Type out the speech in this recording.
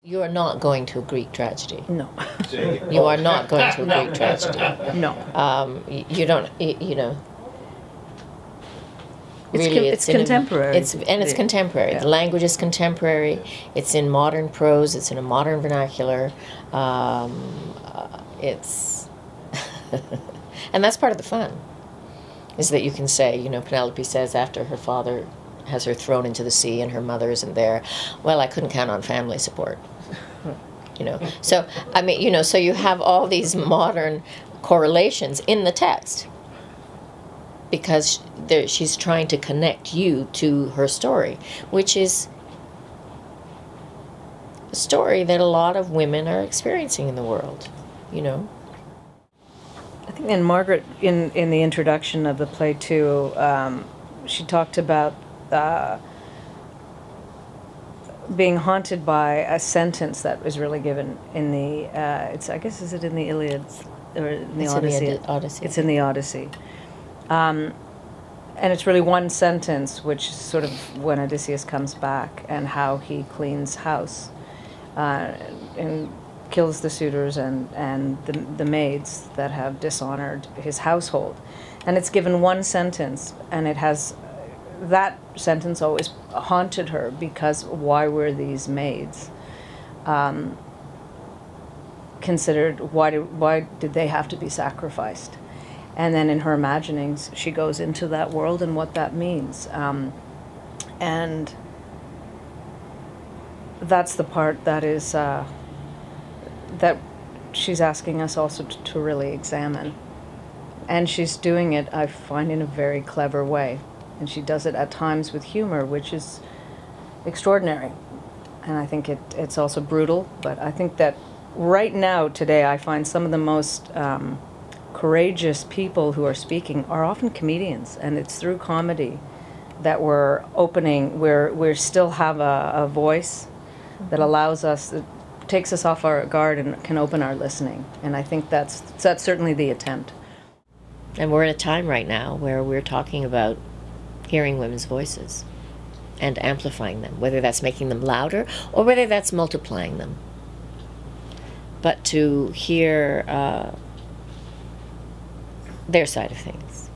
You are not going to a Greek tragedy. No. You are not going to a Greek tragedy. No. You don't, you know. Really, it's contemporary. It's contemporary. Yeah. The language is contemporary. It's in modern prose. It's in a modern vernacular. It's, and that's part of the fun, is that you can say, you know, Penelope says after her father has her thrown into the sea and her mother isn't there, well, I couldn't count on family support. You know, so I mean, you know, so you have all these modern correlations in the text because she's trying to connect you to her story, which is a story that a lot of women are experiencing in the world, you know. I think in Margaret, in the introduction of the play too, she talked about being haunted by a sentence that was really given in the, I guess, is it in the Iliad or in the Odyssey? In the Odyssey. It's in the Odyssey. And it's really one sentence, which is sort of when Odysseus comes back and how he cleans house and kills the suitors and the maids that have dishonored his household. And it's given one sentence, and it has, that sentence always haunted her, because why were these maids considered, why did they have to be sacrificed? And then in her imaginings, she goes into that world and what that means. And that's the part that is, that she's asking us also to really examine. And she's doing it, I find, in a very clever way. And she does it at times with humor, which is extraordinary. And I think it's also brutal, but I think that right now, today, I find some of the most courageous people who are speaking are often comedians, and it's through comedy that we're opening, we still have a voice that allows us, that takes us off our guard and can open our listening. And I think that's certainly the attempt. And we're in a time right now where we're talking about hearing women's voices and amplifying them, whether that's making them louder or whether that's multiplying them. But to hear their side of things.